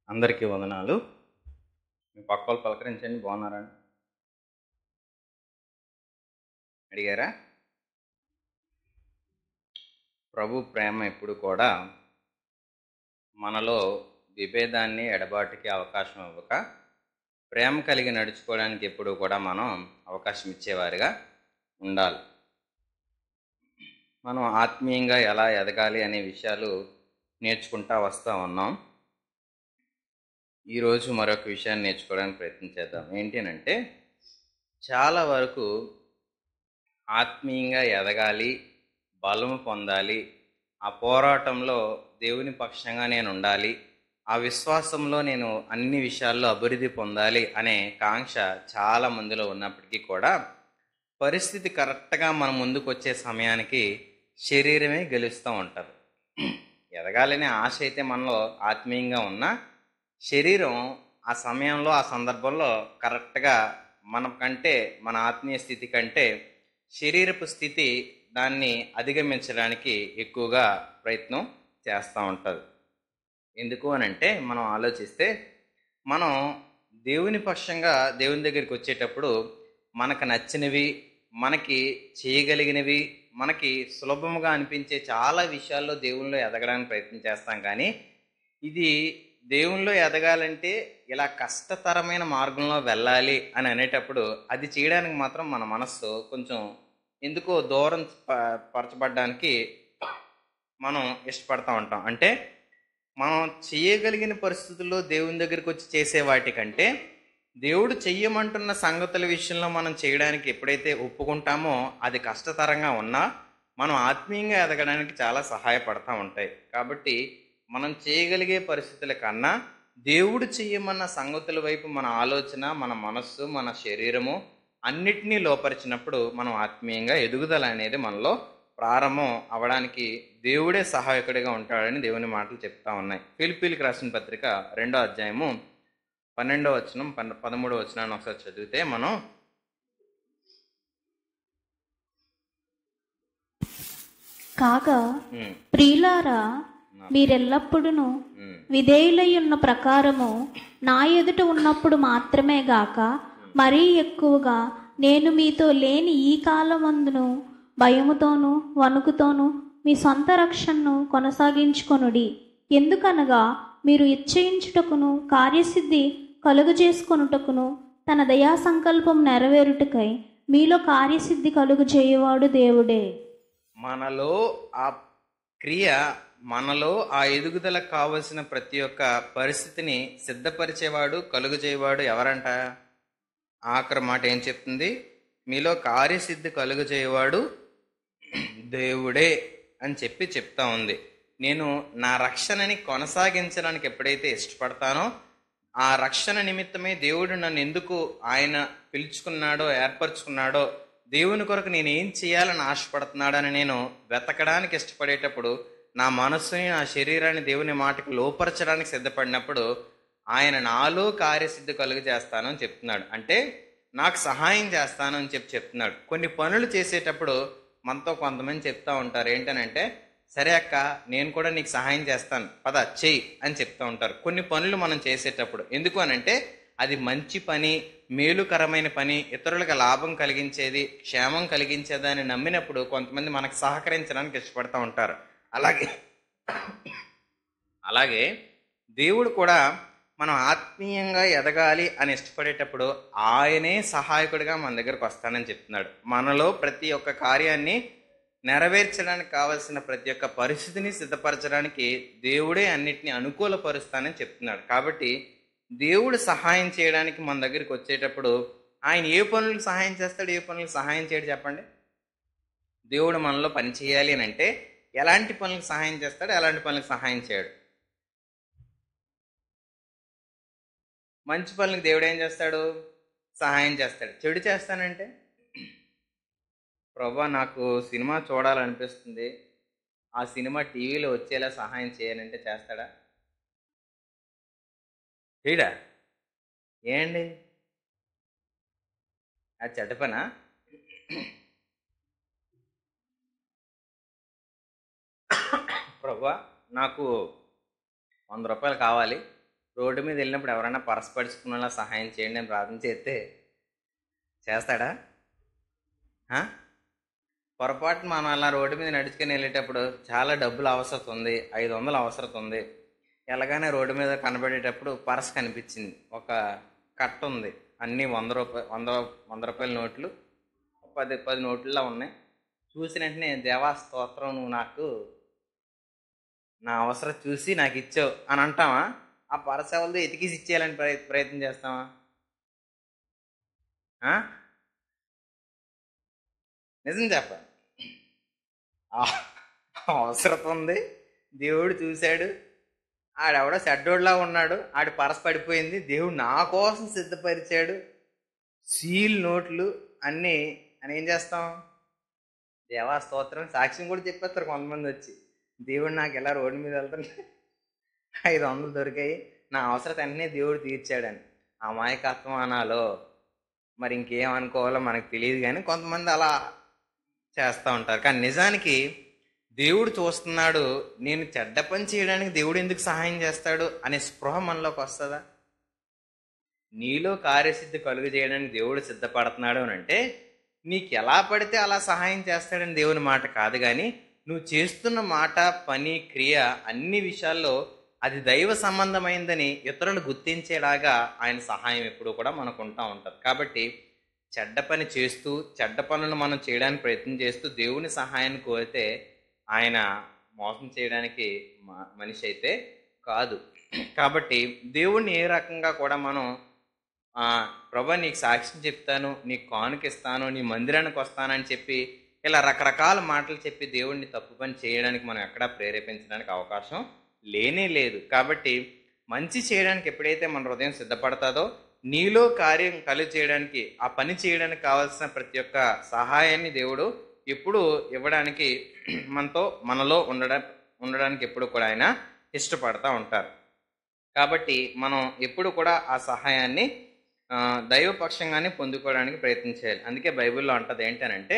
అందరికీ వందనాలు. మీ పక్క వాళ్ళు పలకరించండి. బాగున్నారా అని అడిగారా? ప్రభు ప్రేమ ఎప్పుడు కూడా మనలో విభేదాన్ని, ఎడబాటుకి అవకాశం ఇవ్వక, ప్రేమ కలిగి నడుచుకోవడానికి ఎప్పుడు కూడా మనం అవకాశం ఇచ్చేవారిగా ఉండాలి. మనం ఆత్మీయంగా ఎలా ఎదగాలి అనే విషయాలు నేర్చుకుంటా వస్తూ ఉన్నాం. ఈరోజు మరొక విషయాన్ని నేర్చుకోవడానికి ప్రయత్నించేద్దాం. ఏంటి అంటే, చాలా వరకు ఆత్మీయంగా ఎదగాలి, బలము పొందాలి, ఆ పోరాటంలో దేవుని పక్షంగా నేను ఉండాలి, ఆ విశ్వాసంలో నేను అన్ని విషయాల్లో అభివృద్ధి పొందాలి అనే కాంక్ష చాలా మందిలో ఉన్నప్పటికీ కూడా పరిస్థితి కరెక్ట్గా మన ముందుకు వచ్చే సమయానికి శరీరమే గెలుస్తూ ఉంటుంది. ఎదగాలనే ఆశ అయితే మనలో ఆత్మీయంగా ఉన్న శరీరం ఆ సమయంలో, ఆ సందర్భంలో కరెక్ట్గా మనకంటే, మన ఆత్మీయ స్థితి కంటే శరీరపు స్థితి దాన్ని అధిగమించడానికి ఎక్కువగా ప్రయత్నం చేస్తూ ఉంటుంది. ఎందుకు అని అంటే, మనం ఆలోచిస్తే మనం దేవుని పక్షంగా దేవుని దగ్గరికి వచ్చేటప్పుడు మనకు నచ్చినవి, మనకి చేయగలిగినవి, మనకి సులభముగా అనిపించే చాలా విషయాల్లో దేవునిలో ఎదగడానికి ప్రయత్నం చేస్తాం. కానీ ఇది దేవునిలో ఎదగాలంటే ఇలా కష్టతరమైన మార్గంలో వెళ్ళాలి అని అనేటప్పుడు అది చేయడానికి మాత్రం మన మనస్సు కొంచెం ఎందుకో దూరం పరచబడ్డానికి మనం ఇష్టపడతా ఉంటాం. అంటే మనం చేయగలిగిన పరిస్థితుల్లో దేవుని దగ్గరికి వచ్చి చేసే వాటికంటే దేవుడు చెయ్యమంటున్న సంగతుల విషయంలో మనం చేయడానికి ఎప్పుడైతే ఒప్పుకుంటామో అది కష్టతరంగా ఉన్నా మనం ఆత్మీయంగా ఎదగడానికి చాలా సహాయపడతా ఉంటాయి. కాబట్టి మనం చేయగలిగే పరిస్థితుల కన్నా దేవుడు చెయ్యమన్న సంగతుల వైపు మన ఆలోచన, మన మనస్సు, మన శరీరము అన్నిటినీ లోపరిచినప్పుడు మనం ఆత్మీయంగా ఎదుగుదల అనేది మనలో ప్రారంభం అవడానికి దేవుడే సహాయకుడిగా ఉంటాడని దేవుని మాటలు చెప్తా ఉన్నాయి. ఫిలిప్పీలకు రాసిన పత్రిక 2వ అధ్యాయము 12వ వచనం 13వ వచనాన్ని ఒకసారి చదివితే మనం కాగా ప్రియులారా, మీరెల్లప్పుడూ విధేయులై ఉన్న ప్రకారము నా ఎదుట ఉన్నప్పుడు మాత్రమే గాక మరీ ఎక్కువగా నేను మీతో లేని ఈ కాలమందును భయముతోనూ వణుకుతోనూ మీ సొంత రక్షణను కొనసాగించుకొనుడి. ఎందుకనగా మీరు ఇచ్చయించుటకును కార్యసిద్ధి కలుగజేసుకొనుటకును తన దయా సంకల్పం నెరవేరుటకై మీలో కార్యసిద్ధి కలుగు చేయవాడు దేవుడే. మనలో ఆ క్రియ, మనలో ఆ ఎదుగుదలకు కావలసిన ప్రతి ఒక్క పరిస్థితిని సిద్ధపరిచేవాడు, కలుగజేయవాడు ఎవరంట? ఆఖరి మాట ఏం చెప్తుంది? మీలో కార్యసిద్ధి కలుగజేయవాడు దేవుడే అని చెప్తా ఉంది. నేను నా రక్షణని కొనసాగించడానికి ఎప్పుడైతే ఇష్టపడతానో, ఆ రక్షణ నిమిత్తమే దేవుడు నన్ను ఎందుకు ఆయన పిలుచుకున్నాడో, ఏర్పరచుకున్నాడో, దేవుని కొరకు నేను ఏం చేయాలని ఆశపడుతున్నాడని నేను వెతకడానికి ఇష్టపడేటప్పుడు, నా మనస్సుని, నా శరీరాన్ని దేవుని మాటకు లోపరచడానికి సిద్ధపడినప్పుడు ఆయన నాలో కార్యసిద్ధి కలుగజేస్తాను అని చెప్తున్నాడు. అంటే నాకు సహాయం చేస్తాను అని చెప్తున్నాడు. కొన్ని పనులు చేసేటప్పుడు మనతో కొంతమంది చెప్తా ఉంటారు, ఏంటనంటే, సరే అక్క, నేను కూడా నీకు సహాయం చేస్తాను, పద చెయ్యి అని చెప్తా ఉంటారు కొన్ని పనులు మనం చేసేటప్పుడు. ఎందుకు అనంటే అది మంచి పని, మేలుకరమైన పని, ఇతరులకు లాభం కలిగించేది, క్షేమం కలిగించేదని నమ్మినప్పుడు కొంతమంది మనకు సహకరించడానికి ఇష్టపడతా ఉంటారు. అలాగే దేవుడు కూడా మనం ఆత్మీయంగా ఎదగాలి అని ఇష్టపడేటప్పుడు ఆయనే సహాయకుడిగా మన దగ్గరకు వస్తానని చెప్తున్నాడు. మనలో ప్రతి ఒక్క కార్యాన్ని నెరవేర్చడానికి కావలసిన ప్రతి ఒక్క పరిస్థితిని సిద్ధపరచడానికి దేవుడే అన్నిటినీ అనుకూలపరుస్తానని చెప్తున్నాడు. కాబట్టి దేవుడు సహాయం చేయడానికి మన దగ్గరికి వచ్చేటప్పుడు ఆయన ఏ పనులకు సహాయం చేస్తాడు, ఏ పనులకు సహాయం చేయడు చెప్పండి? దేవుడు మనలో పని చేయాలి అని అంటే ఎలాంటి పనులకు సహాయం చేస్తాడు, ఎలాంటి పనులకు సహాయం చేయడు? మంచి పనులకు దేవుడు ఏం చేస్తాడు? సహాయం చేస్తాడు. చెడు చేస్తానంటే, ప్రభా నాకు సినిమా చూడాలనిపిస్తుంది, ఆ సినిమా టీవీలో వచ్చేలా సహాయం చేయాలంటే చేస్తాడా? చేయడా? ఏండి అది చెడ్డ పనా? ప్రభా నాకు 100 రూపాయలు కావాలి, రోడ్డు మీద వెళ్ళినప్పుడు ఎవరైనా పరస్పరుచుకునేలా సహాయం చేయండి అని ప్రార్థన చేస్తే చేస్తాడా? పొరపాటు మనం అలా రోడ్డు మీద నడుచుకుని వెళ్ళేటప్పుడు చాలా డబ్బులు అవసరం ఉంది, 500 అవసరం ఉంది. ఎలాగానే రోడ్డు మీద కనబడేటప్పుడు పర్స్ కనిపించింది, ఒక కట్ట ఉంది, అన్నీ 100 రూపాయల నోట్లు, 10 నోట్లలో ఉన్నాయి. చూసిన వెంటనే దేవా స్తోత్రం, నువ్వు నాకు నా అవసరం చూసి నాకు ఇచ్చావు అని అంటావా? ఆ పర్స్ ఎవరిదో ఎతికిసి ఇచ్చేయాలని ప్రయత్నం చేస్తావా? నిజం చెప్ప, అవసరం ఉంది, దేవుడు చూశాడు, ఆడెవడో చెడ్డోడ్లా ఉన్నాడు, ఆడి పరస పడిపోయింది, దేవుడు నా కోసం సిద్ధపరిచాడు, సీల్ నోట్లు అన్నీ అని ఏం చేస్తాం? దేవా స్తోత్రం సాక్ష్యం కూడా చెప్పేస్తారు కొంతమంది వచ్చి, దేవుడు నాకు ఎలా రోడ్డు మీద వెళ్తుంటే 500 దొరికాయి, నా అవసరం అన్నీ దేవుడు తీర్చాడని. అమాయకత్వం అనాలో మరి ఇంకేమనుకోవాలో మనకు తెలియదు, కానీ కొంతమంది అలా చేస్తూ ఉంటారు. కానీ నిజానికి దేవుడు చూస్తున్నాడు, నేను చెడ్డ పని చేయడానికి దేవుడు ఎందుకు సహాయం చేస్తాడు అనే స్పృహ మనలోకి వస్తుందా? నీలో కార్యసిద్ధి కలుగు చేయడానికి దేవుడు సిద్ధపడుతున్నాడు అని అంటే నీకు ఎలా పడితే అలా సహాయం చేస్తాడని దేవుని మాట కాదు, కానీ నువ్వు చేస్తున్న మాట, పని, క్రియ అన్ని విషయాల్లో అది దైవ సంబంధమైందని ఇతరులు గుర్తించేలాగా ఆయన సహాయం ఎప్పుడూ కూడా మనకు ఉంటుంది. కాబట్టి చెడ్డ పని చేస్తూ, చెడ్డ పనులు మనం చేయడానికి ప్రయత్నం చేస్తూ దేవుని సహాయాన్ని కోరితే ఆయన మోసం చేయడానికి మనిషి అయితే కాదు. కాబట్టి దేవుణ్ణి ఏ రకంగా కూడా మనం ప్రభా నీకు సాక్ష్యం చెప్తాను, నీకు కానుకిస్తాను, నీ మందిరానికి వస్తానని చెప్పి ఇలా రకరకాల మాటలు చెప్పి దేవుణ్ణి తప్పు పని చేయడానికి మనం ఎక్కడా ప్రేరేపించడానికి అవకాశం లేనే లేదు. కాబట్టి మంచి చేయడానికి ఎప్పుడైతే మన హృదయం సిద్ధపడతాదో నీలో కార్యం కలుగు చేయడానికి, ఆ పని చేయడానికి కావాల్సిన ప్రతి ఒక్క సహాయాన్ని దేవుడు ఎప్పుడు ఇవ్వడానికి మనలో ఉండడానికి ఎప్పుడు కూడా ఆయన ఇష్టపడతా ఉంటారు. కాబట్టి మనం ఎప్పుడు కూడా ఆ సహాయాన్ని దైవపక్షంగానే పొందుకోవడానికి ప్రయత్నం చేయాలి. అందుకే బైబిల్లో అంటది ఏంటనంటే,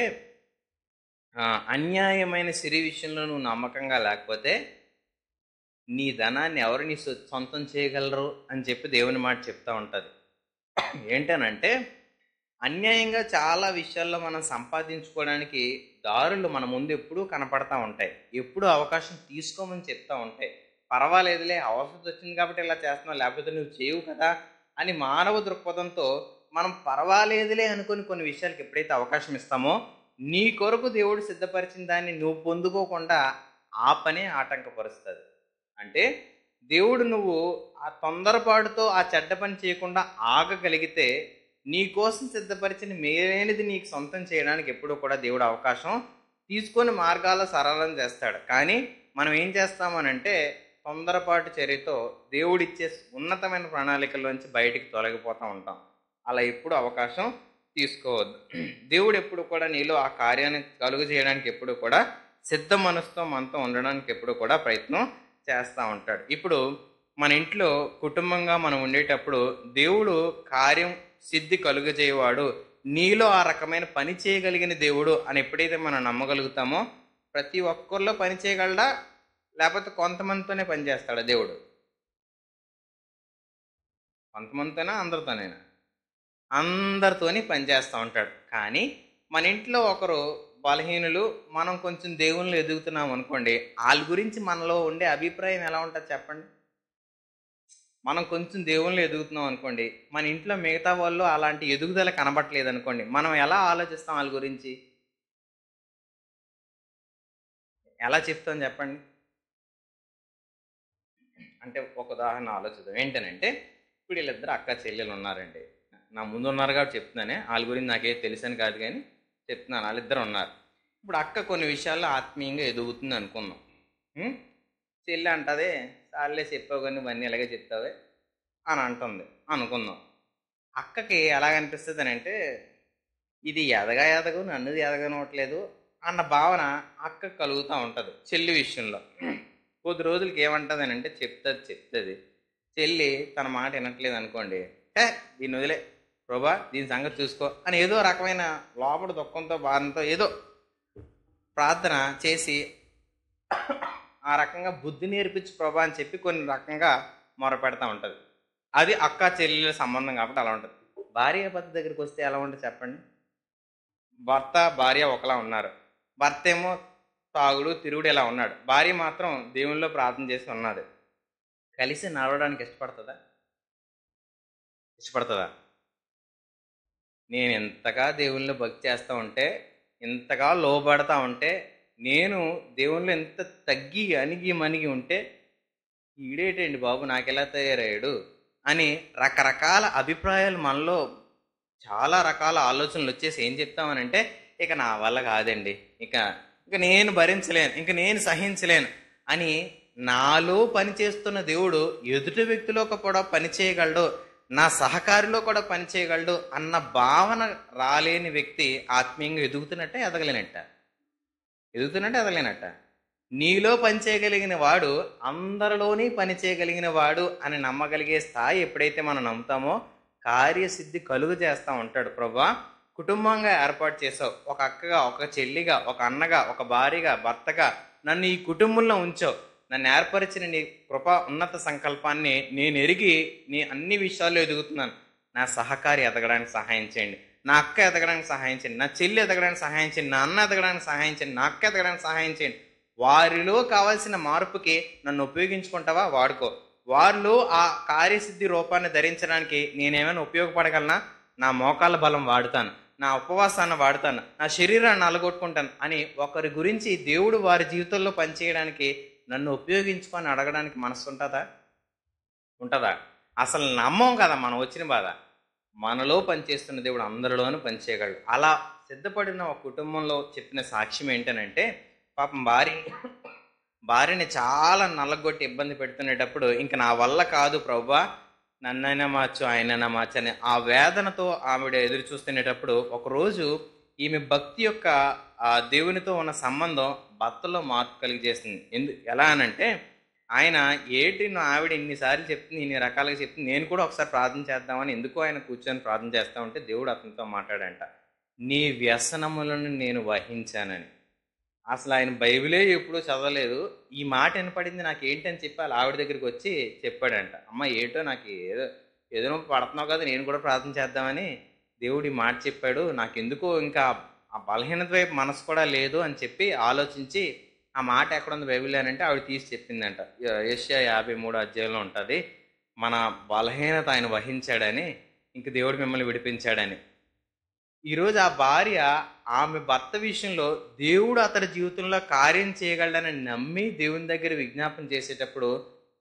అన్యాయమైన సిరి విషయంలో నువ్వు నమ్మకంగా లేకపోతే నీ ధనాన్ని ఎవరు నీ సొంతం చేయగలరు అని చెప్పి దేవుని మాట చెప్తా ఉంటుంది. ఏంటనంటే అన్యాయంగా చాలా విషయాల్లో మనం సంపాదించుకోవడానికి దారులు మన ముందు ఎప్పుడూ కనపడతా ఉంటాయి, ఎప్పుడూ అవకాశం తీసుకోమని చెప్తా ఉంటాయి. పర్వాలేదులే, అవసరం వచ్చింది కాబట్టి ఇలా చేస్తున్నావు, లేకపోతే నువ్వు చేయవు కదా అని మానవ దృక్పథంతో మనం పర్వాలేదులే అనుకుని కొన్ని విషయాలకు ఎప్పుడైతే అవకాశం ఇస్తామో నీ కొరకు దేవుడు సిద్ధపరిచిన దాన్ని నువ్వు పొందుకోకుండా ఆ పనే ఆటంకపరుస్తుంది. అంటే దేవుడు నువ్వు ఆ తొందరపాటుతో ఆ చెడ్డ పని చేయకుండా ఆగగలిగితే నీ కోసం సిద్ధపరిచిన మేలైనది నీకు సొంతం చేయడానికి ఎప్పుడూ కూడా దేవుడు అవకాశం తీసుకొని మార్గాల్లో సరళం చేస్తాడు. కానీ మనం ఏం చేస్తామనంటే తొందరపాటు చర్యతో దేవుడిచ్చే ఉన్నతమైన ప్రణాళికల్లోంచి బయటికి తొలగిపోతూ ఉంటాం. అలా ఎప్పుడు అవకాశం తీసుకోవద్దు. దేవుడు ఎప్పుడు కూడా నీలో ఆ కార్యాన్ని కలుగు చేయడానికి ఎప్పుడు కూడా సిద్ధ మనసుతో మనతో ఉండడానికి ఎప్పుడు కూడా ప్రయత్నం చేస్తూ ఉంటాడు. ఇప్పుడు మన ఇంట్లో కుటుంబంగా మనం ఉండేటప్పుడు దేవుడు కార్యం సిద్ధి కలుగజేయవాడు, నీలో ఆ రకమైన పని చేయగలిగిన దేవుడు అని ఎప్పుడైతే మనం నమ్మగలుగుతామో ప్రతి ఒక్కరిలో పని చేయగలడా, లేకపోతే కొంతమందితోనే పని చేస్తాడా దేవుడు? కొంతమందితోనే, అందరితోనేనా? అందరితోని పనిచేస్తూ ఉంటాడు. కానీ మన ఇంట్లో ఒకరు బలహీనులు, మనం కొంచెం దేవుళ్ళు ఎదుగుతున్నాం అనుకోండి, వాళ్ళ గురించి మనలో ఉండే అభిప్రాయం ఎలా ఉంటుంది చెప్పండి? మనం కొంచెం దేవుళ్ళు ఎదుగుతున్నాం అనుకోండి, మన ఇంట్లో మిగతా వాళ్ళు అలాంటి ఎదుగుదల కనబట్టలేదు అనుకోండి, మనం ఎలా ఆలోచిస్తాం వాళ్ళ గురించి? ఎలా చెప్తాం చెప్పండి? అంటే ఒక ఉదాహరణ ఆలోచిద్దాం. ఏంటనంటే ఇప్పుడు వీళ్ళిద్దరు అక్క చెల్లెలు ఉన్నారండి, నా ముందు ఉన్నారు కాబట్టి చెప్తున్నానే, వాళ్ళ గురించి నాకేం తెలుసని కాదు కానీ చెప్తున్నాను. వాళ్ళిద్దరు ఉన్నారు. ఇప్పుడు అక్క కొన్ని విషయాల్లో ఆత్మీయంగా ఎదుగుతుంది అనుకుందాం. చెల్లి అంటదే, సార్లే చెప్పావు కానీ ఇవన్నీ ఎలాగే చెప్తావే అని అంటుంది అనుకుందాం. అక్కకి ఎలాగనిపిస్తుంది అని అంటే, ఇది ఎదగవు నన్ను ఎదగనవట్లేదు అన్న భావన అక్క కలుగుతూ ఉంటుంది చెల్లి విషయంలో. కొద్ది రోజులకి ఏమంటుంది అని అంటే చెప్తుంది. చెల్లి తన మాట వినట్లేదు అనుకోండి, దీన్ని వదిలే ప్రభా, దీని సంగతి చూసుకో అని ఏదో రకమైన లోపల దుఃఖంతో భారంతో ఏదో ప్రార్థన చేసి ఆ రకంగా బుద్ధి నేర్పించు ప్రభా అని చెప్పి కొన్ని రకంగా మొరపెడతా ఉంటుంది. అది అక్క చెల్లెల సంబంధం కాబట్టి అలా ఉంటుంది. భార్య భర్త దగ్గరికి వస్తే ఎలా ఉంటుంది చెప్పండి? భర్త భార్య ఒకలా ఉన్నారు. భర్త ఏమో తాగుడు తిరుగుడు ఇలా ఉన్నాడు, భార్య మాత్రం దేవునిలో ప్రార్థన చేసి ఉన్నది. కలిసి నడవడానికి ఇష్టపడుతుందా? నేను ఎంతగా దేవునిలో భక్తి చేస్తూ ఉంటే, ఎంతగా లోబడతా ఉంటే, నేను దేవునిలో ఎంత తగ్గి అణిగి మణిగి ఉంటే, ఈడేటండి బాబు నాకెలా తయారయ్యాడు అని రకరకాల అభిప్రాయాలు మనలో, చాలా రకాల ఆలోచనలు వచ్చేసి ఏం చెప్తామనంటే, ఇక నా వల్ల కాదండి, ఇక నేను భరించలేను, ఇక నేను సహించలేను అని నాలో పనిచేస్తున్న దేవుడు ఎదుటి వ్యక్తిలో కూడా పనిచేయగలడు, నా సహకారిలో కూడా పనిచేయగలడు అన్న భావన రాలేని వ్యక్తి ఆత్మీయంగా ఎదుగుతున్నట్ట. నీలో పనిచేయగలిగిన వాడు అందరిలోని పనిచేయగలిగిన వాడు అని నమ్మగలిగే స్థాయి ఎప్పుడైతే మనం నమ్ముతామో కార్యసిద్ధి కలుగు చేస్తూ ఉంటాడు. ప్రభువా, కుటుంబంగా ఏర్పాటు చేసావు, ఒక అక్కగా, ఒక చెల్లిగా, ఒక అన్నగా, ఒక భార్యగా, భర్తగా నన్ను ఈ కుటుంబంలో ఉంచావు. నన్ను ఏర్పరిచిన నీ కృప ఉన్నత సంకల్పాన్ని నేను ఎరిగి నీ అన్ని విషయాల్లో ఎదుగుతున్నాను. నా సహకారి ఎదగడానికి సహాయం చేయండి, నా అక్క ఎదగడానికి సహాయం చేయండి, నా చెల్లి ఎదగడానికి సహాయం చేయండి, నా అన్న ఎదగడానికి సహాయం చేయండి, నా అక్క ఎదగడానికి సహాయం చేయండి. వారిలో కావాల్సిన మార్పుకి నన్ను ఉపయోగించుకుంటావా? వాడుకో. వారిలో ఆ కార్యసిద్ధి రూపాన్ని ధరించడానికి నేనేమైనా ఉపయోగపడగలనా? నా మోకాళ్ళ బలం వాడుతాను, నా ఉపవాసాన్ని వాడుతాను, నా శరీరాన్ని అలగొట్టుకుంటాను అని ఒకరి గురించి దేవుడు వారి జీవితంలో పనిచేయడానికి నన్ను ఉపయోగించుకొని అడగడానికి మనసు ఉంటుందా? అసలు నమ్మం కదా మనం వచ్చిన బాధ. మనలో పనిచేస్తున్న దేవుడు అందరిలోనూ పనిచేయగలడు. అలా సిద్ధపడిన ఒక కుటుంబంలో చెప్పిన సాక్ష్యం ఏంటనంటే, పాపం భార్యని చాలా నల్లగొట్టి ఇబ్బంది పెడుతునేటప్పుడు, ఇంక నా వల్ల కాదు ప్రభువా, నన్నైనా మార్చు, ఆయనైనా మార్చు అని ఆ వేదనతో ఆవిడ ఎదురు చూస్తునేటప్పుడు ఒకరోజు ఈమె భక్తి యొక్క ఆ దేవునితో ఉన్న సంబంధం భర్తలో మార్పు కలిగజేస్తుంది. ఎలా అనంటే, ఆయన ఆవిడ ఇన్నిసార్లు చెప్తుంది, ఇన్ని రకాలుగా చెప్తుంది, నేను కూడా ఒకసారి ప్రార్థన చేద్దామని ఎందుకు ఆయన కూర్చొని ప్రార్థన చేస్తా ఉంటే దేవుడు అతనితో మాట్లాడంట, నీ వ్యసనములను నేను వహించానని. అసలు ఆయన బైబిలే ఎప్పుడూ చదవలేదు, ఈ మాట వినపడింది నాకు ఏంటని చెప్పి వాళ్ళ ఆవిడ దగ్గరికి వచ్చి చెప్పాడంట, అమ్మ ఏటో నాకు ఏదో పడుతున్నావు కదా, నేను కూడా ప్రార్థన చేద్దామని దేవుడు ఈ మాట చెప్పాడు, నాకెందుకో ఇంకా ఆ బలహీనత వైపు మనసు కూడా లేదు అని చెప్పి ఆలోచించి, ఆ మాట ఎక్కడుంది బైబిల్ అని అంటే ఆవిడ తీసి చెప్పిందంట. యెషయా 53 అధ్యాయంలో ఉంటుంది, మన బలహీనత ఆయన వహించాడని, ఇంక దేవుడు మిమ్మల్ని విడిపించాడని. ఈరోజు ఆ భార్య ఆమె భర్త విషయంలో దేవుడు అతడి జీవితంలో కార్యం చేయగలడని నమ్మి దేవుని దగ్గర విజ్ఞాపన చేసేటప్పుడు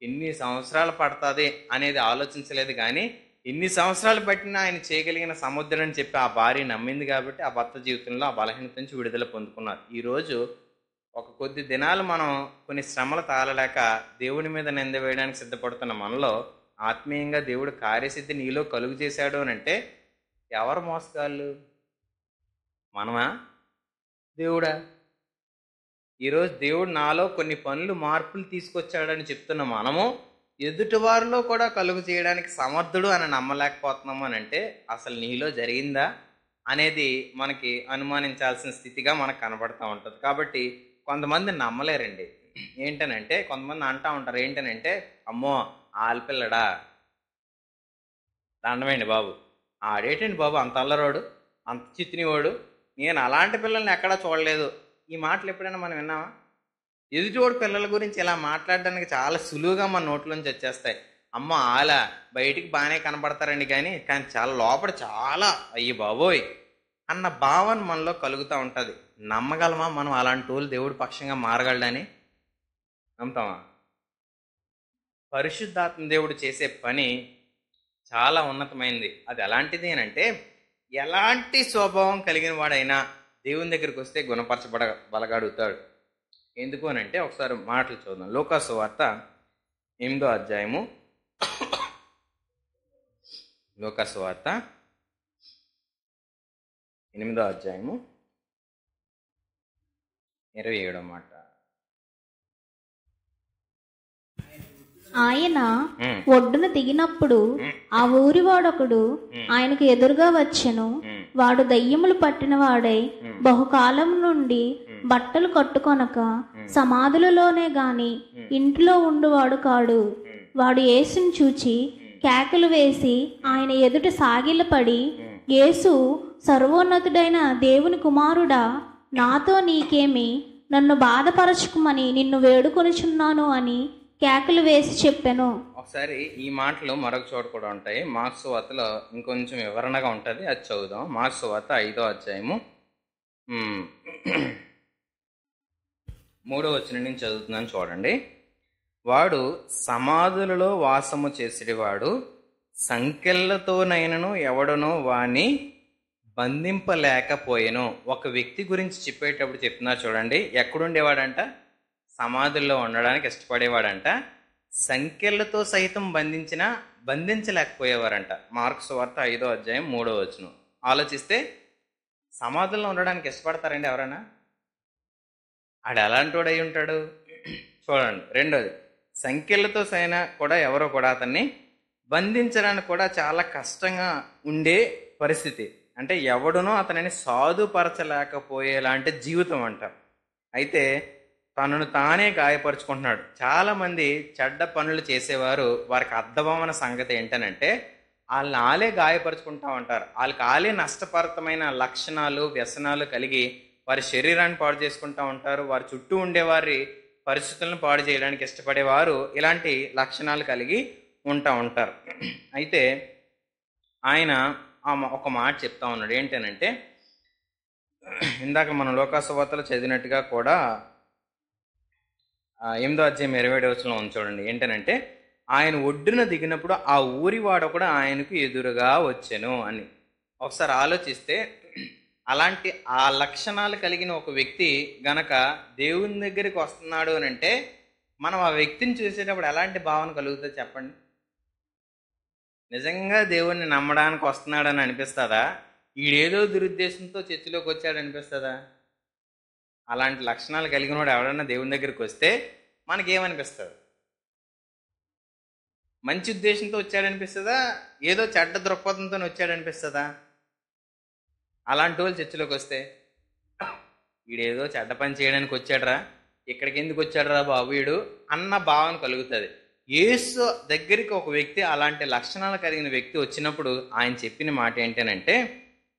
ఎన్ని సంవత్సరాలు పడుతుంది అనేది ఆలోచించలేదు, కానీ ఎన్ని సంవత్సరాలు పట్టినా ఆయన చేయగలిగిన సముద్రం అని చెప్పి ఆ భార్య నమ్మింది కాబట్టి ఆ భర్త జీవితంలో ఆ బలహీనత నుంచి విడుదల పొందుకున్నారు. ఈరోజు ఒక కొద్ది దినాలు మనం కొన్ని శ్రమలు తాళలేక దేవుని మీద నింద వేయడానికి సిద్ధపడుతున్న మనలో ఆత్మీయంగా దేవుడు కార్యసిద్ధి నీలో కలుగు చేశాడు అని అంటే ఎవరు మోసగాళ్ళు? మనమా? దేవుడా? ఈరోజు దేవుడు నాలో కొన్ని పనులు మార్పులు తీసుకొచ్చాడని చెప్తున్న మనము ఎదుటివారిలో కూడా కలుగు చేయడానికి సమర్థుడు అని నమ్మలేకపోతున్నాము అని అంటే అసలు నీలో జరిగిందా అనేది మనకి అనుమానించాల్సిన స్థితిగా మనకు కనబడుతూ ఉంటుంది. కాబట్టి కొంతమంది నమ్మలేరండి. ఏంటనంటే కొంతమంది అంటూ ఉంటారు, ఏంటనంటే అమ్మో ఆల్పిల్లడా, దండమేండి బాబు, ఆడేటండి బాబు అంత అల్లరోడు, అంత చిత్తినివాడు, నేను అలాంటి పిల్లల్ని ఎక్కడా చూడలేదు. ఈ మాటలు ఎప్పుడైనా మనం విన్నామా? ఎదుటివాడు పిల్లల గురించి ఇలా మాట్లాడడానికి చాలా సులువుగా మన నోట్లోంచి వచ్చేస్తాయి. అమ్మ ఆలా బయటికి బాగానే కనబడతారండి కానీ చాలా లోపల చాలా అయ్యి బాబోయ్ అన్న భావన మనలో కలుగుతూ ఉంటుంది. నమ్మగలమా మనం అలాంటి వాళ్ళు దేవుడి పక్షంగా మారగలడని? నమ్ముతామా? పరిశుద్ధాత్మ దేవుడు చేసే పని చాలా ఉన్నతమైనది. అది ఎలాంటిది అని అంటే, ఎలాంటి స్వభావం కలిగిన వాడైనా దేవుని దగ్గరికి వస్తే గుణపరచబడగలుగుతాడు. ఎందుకు అని అంటే ఒకసారి మాటలు చూద్దాం. లూకాసు వార్త 8వ అధ్యాయము, లూకాసు వార్త 8వ అధ్యాయము 27వ మాట. ఆయన ఒడ్డున దిగినప్పుడు ఆ ఊరివాడొకడు ఆయనకు ఎదురుగా వచ్చెను. వాడు దయ్యములు పట్టిన వాడై బహుకాలం నుండి బట్టలు కట్టుకొనక సమాధులలోనే గాని ఇంట్లో ఉండువాడు కాడు. వాడు యేసుని చూచి కేకలు వేసి ఆయన ఎదుట సాగిలపడి, యేసు, సర్వోన్నతుడైన దేవుని కుమారుడా, నాతో నీకేమి, నన్ను బాధపరచుకుమని నిన్ను వేడుకొనుచున్నాను అని కేకలు వేసి చెప్పాను. ఒకసారి ఈ మాటలు మరొక చోట కూడా ఉంటాయి. మార్కు సువార్తలో ఇంకొంచెం వివరణగా ఉంటుంది, అది చదువుదాం. మార్కు సువార్త 5వ అధ్యాయము 3వ వచనం నుంచి చదువుతున్నాను, చూడండి. వాడు సమాధులలో వాసము చేసేవాడు, సంకెళ్లతోనైనను ఎవడనో వాణ్ణి బంధింపలేకపోయెను. ఒక వ్యక్తి గురించి చెప్పేటప్పుడు చెప్తున్నారు చూడండి. ఎక్కడుండేవాడంట? సమాధుల్లో ఉండడానికి ఇష్టపడేవాడంట. సంకెళ్లతో సైతం బంధించలేకపోయేవారంట. మార్కు సువార్త 5వ అధ్యాయం 3వ వచనం. ఆలోచిస్తే సమాధుల్లో ఉండడానికి ఇష్టపడతారండి ఎవరైనా? ఆడు ఎలాంటి వాడు అయి ఉంటాడు చూడండి. రెండోది, సంఖ్యలతో సైనా కూడా ఎవరో కూడా అతన్ని బంధించడానికి కూడా చాలా కష్టంగా ఉండే పరిస్థితి. అంటే ఎవడునో అతనిని సాధుపరచలేకపోయేలాంటి జీవితం అంట. అయితే తనను తానే గాయపరుచుకుంటున్నాడు. చాలామంది చెడ్డ పనులు చేసేవారు, వారికి అర్థమవన సంగతి ఏంటనంటే వాళ్ళని ఆలే గాయపరుచుకుంటా ఉంటారు. వాళ్ళకి ఆలే నష్టపరతమైన లక్షణాలు, వ్యసనాలు కలిగి వారి శరీరాన్ని పాడు చేసుకుంటూ ఉంటారు. వారి చుట్టూ ఉండేవారి పరిస్థితులను పాడు చేయడానికి ఇష్టపడేవారు ఇలాంటి లక్షణాలు కలిగి ఉంటారు. అయితే ఆయన ఒక మాట చెప్తా ఉన్నాడు. ఏంటనంటే, ఇందాక మనం లోకాసువార్తలో చదివినట్టుగా కూడా 8వ అధ్యాయం 27వ వచనంలో ఉంది చూడండి. ఏంటనంటే, ఆయన ఒడ్డున దిగినప్పుడు ఆ ఊరి వాడు కూడా ఆయనకు ఎదురుగా వచ్చెను అని. ఒకసారి ఆలోచిస్తే అలాంటి ఆ లక్షణాలు కలిగిన ఒక వ్యక్తి గనక దేవుని దగ్గరికి వస్తున్నాడు అని అంటే మనం ఆ వ్యక్తిని చూసేటప్పుడు ఎలాంటి భావన కలుగుతుంది చెప్పండి? నిజంగా దేవుణ్ణి నమ్మడానికి వస్తున్నాడని అనిపిస్తుందా? ఈడేదో దురుద్దేశంతో చర్చిలోకి వచ్చాడు అనిపిస్తుందా? అలాంటి లక్షణాలు కలిగిన వాడు ఎవడన్నా దేవుని దగ్గరికి వస్తే మనకేమనిపిస్తుంది? మంచి ఉద్దేశంతో వచ్చాడనిపిస్తుందా? ఏదో చెడ్డ దృక్పథంతో వచ్చాడనిపిస్తుందా? అలాంటి వాళ్ళు చర్చిలోకి వస్తే వీడేదో చెడ్డ పని చేయడానికి వచ్చాడరా, ఇక్కడికి ఎందుకు వచ్చాడరా బాబు వీడు అన్న భావన కలుగుతుంది. యేసు దగ్గరికి ఒక వ్యక్తి, అలాంటి లక్షణాలు కలిగిన వ్యక్తి వచ్చినప్పుడు ఆయన చెప్పిన మాట ఏంటనంటే,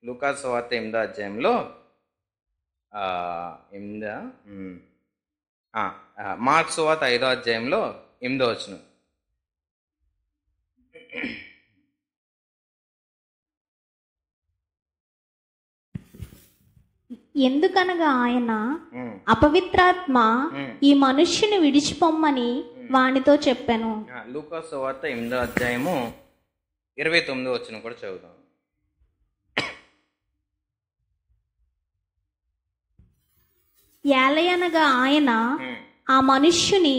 లూకాసు సువార్త 8వ అధ్యాయంలో మార్కు సువార్త 5వ అధ్యాయంలో 8వ వచనం. ఎందుకనగా ఆయన అపవిత్రాత్మ ఈ మనుష్యుని విడిచిపోమ్మని వానితో చెప్పాను. లూకాసు సువార్త 8వ అధ్యాయము 29వ వచనం కూడా చదువుదాం. ఏలయనగా ఆయన ఆ మనుష్యుని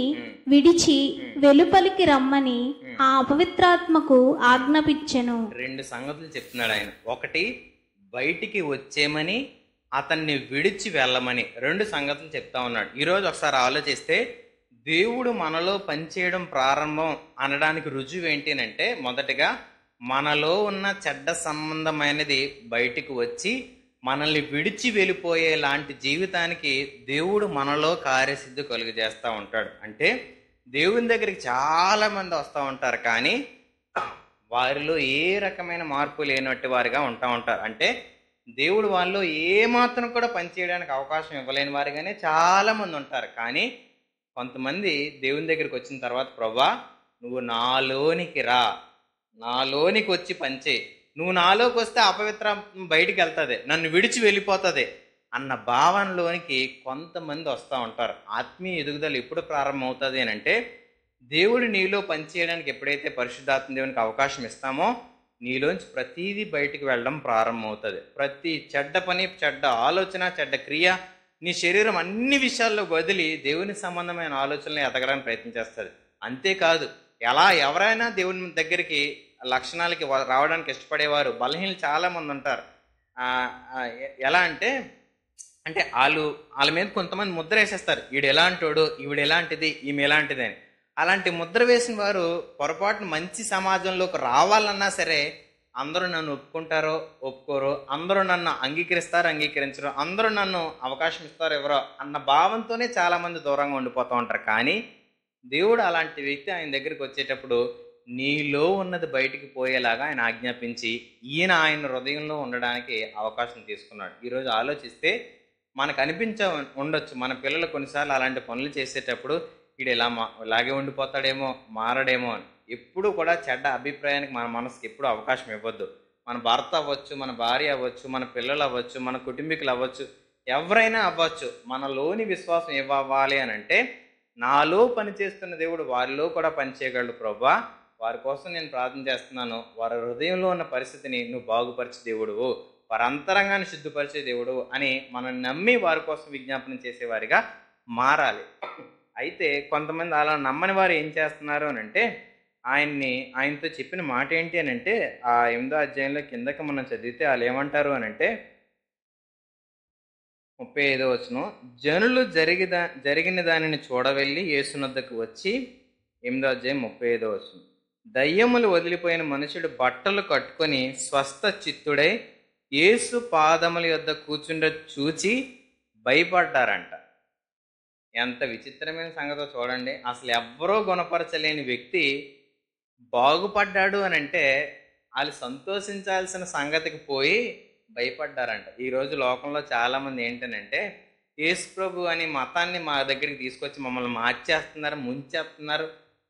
విడిచి వెలుపలికి రమ్మని ఆ అపవిత్రాత్మకు ఆజ్ఞాపించెను. 2 సంగతులు చెప్తున్నాడు ఆయన. ఒకటి, బయటికి వచ్చేమని, అతన్ని విడిచి వెళ్ళమని 2 సంగతులు చెప్తా ఉన్నాడు. ఈరోజు ఒకసారి ఆలోచిస్తే దేవుడు మనలో పనిచేయడం ప్రారంభం అనడానికి రుజువు ఏంటి అంటే, మొదటిగా మనలో ఉన్న చెడ్డ సంబంధమైనది బయటికి వచ్చి మనల్ని విడిచి వెళ్ళిపోయే లాంటి జీవితానికి దేవుడు మనలో కార్యసిద్ధి కలుగజేస్తూ ఉంటాడు. అంటే దేవుని దగ్గరికి చాలా మంది వస్తూ ఉంటారు, కానీ వారిలో ఏ రకమైన మార్పు లేనట్టు వారిగా ఉంటారు. అంటే దేవుడు వాళ్ళలో ఏమాత్రం కూడా పనిచేయడానికి అవకాశం ఇవ్వలేని వారిగానే చాలా మంది ఉంటారు. కానీ కొంతమంది దేవుని దగ్గరికి వచ్చిన తర్వాత, ప్రభువా నువ్వు నాలోనికి రా, నాలోనికి వచ్చి పనిచేయి, నువ్వు నాలోకి వస్తే అపవిత్ర బయటికి వెళ్తుంది, నన్ను విడిచి వెళ్ళిపోతుంది అన్న భావనలోనికి కొంతమంది వస్తూ ఉంటారు. ఆత్మీయ ఎదుగుదల ఎప్పుడు ప్రారంభమవుతుంది అని అంటే, దేవుడు నీలో పనిచేయడానికి ఎప్పుడైతే పరిశుద్ధాత్మ దేవునికి అవకాశం ఇస్తామో నీలోంచి ప్రతీది బయటికి వెళ్ళడం ప్రారంభమవుతుంది. ప్రతి చెడ్డ పని, చెడ్డ ఆలోచన, చెడ్డ క్రియ, నీ శరీరం అన్ని విషయాల్లో వదిలి దేవుని సంబంధమైన ఆలోచనలు ఎదగడానికి ప్రయత్నం చేస్తుంది. అంతేకాదు, ఎవరైనా దేవుని దగ్గరికి లక్షణాలకి రావడానికి ఇష్టపడేవారు బలహీనలు చాలామంది ఉంటారు. ఎలా అంటే వాళ్ళ మీద కొంతమంది ముద్ర వేసేస్తారు, ఈడు ఎలాంటోడు, ఈవిడ ఎలాంటిది, ఈమె ఎలాంటిది అని. అలాంటి ముద్ర వేసిన వారు పొరపాటున మంచి సమాజంలోకి రావాలన్నా సరే అందరూ నన్ను ఒప్పుకుంటారో ఒప్పుకోరో, అందరూ నన్ను అంగీకరిస్తారో అంగీకరించరో, అందరూ నన్ను అవకాశం ఇస్తారో ఎవరో అన్న భావంతోనే చాలామంది దూరంగా ఉండిపోతూ ఉంటారు. కానీ దేవుడు అలాంటి వ్యక్తి ఆయన దగ్గరికి వచ్చేటప్పుడు నీలో ఉన్నది బయటికి పోయేలాగా ఆయన ఆజ్ఞాపించి ఈయన ఆయన హృదయంలో ఉండడానికి అవకాశం తీసుకున్నాడు. ఈరోజు ఆలోచిస్తే మనకు ఉండొచ్చు మన పిల్లలు కొన్నిసార్లు అలాంటి పనులు చేసేటప్పుడు వీడు ఇలాగే ఉండిపోతాడేమో, మారడేమో అని. ఎప్పుడు కూడా చెడ్డ అభిప్రాయానికి మన మనసుకి ఎప్పుడు అవకాశం ఇవ్వద్దు. మన భర్త అవ్వచ్చు, మన భార్య అవ్వచ్చు, మన పిల్లలు అవ్వచ్చు, మన కుటుంబీకులు అవ్వచ్చు, ఎవరైనా అవ్వచ్చు. మనలోని విశ్వాసం ఇవ్వాలి అని అంటే నాలో పనిచేస్తున్న దేవుడు వారిలో కూడా పనిచేయగలడు ప్రభువా, వారి కోసం నేను ప్రార్థన చేస్తున్నాను, వారి హృదయంలో ఉన్న పరిస్థితిని నువ్వు బాగుపరిచే దేవుడు, వారి అంతరంగాన్ని శుద్ధిపరిచే దేవుడు అని మనం నమ్మి వారి కోసం విజ్ఞాపనం చేసేవారిగా మారాలి. అయితే కొంతమంది అలా నమ్మని వారు ఏం చేస్తున్నారు అని అంటే ఆయనతో చెప్పిన మాట ఏంటి అని అంటే ఆ 8వ అధ్యాయంలో కిందకి మనం చదివితే వాళ్ళు ఏమంటారు అని అంటే 35వ వచనం, జనులు జరిగిన దానిని చూడవెళ్ళి యేసునొద్దకు వచ్చి 8వ అధ్యాయం 35వ వచనం, దయ్యములు వదిలిపోయిన మనుషుడు బట్టలు కట్టుకొని స్వస్థ చిత్తుడై యేసు పాదముల యొద్ద కూర్చుండ చూచి భయపడ్డారంట. ఎంత విచిత్రమైన సంగతో చూడండి. అసలు ఎవ్వరూ గుణపరచలేని వ్యక్తి బాగుపడ్డాడు అని అంటే వాళ్ళు సంతోషించాల్సిన సంగతికి పోయి భయపడ్డారంట. ఈరోజు లోకంలో చాలామంది ఏంటనంటే యేసు ప్రభు అని మతాన్ని మా దగ్గరికి తీసుకొచ్చి మమ్మల్ని మార్చేస్తున్నారు, ముంచేస్తున్నారు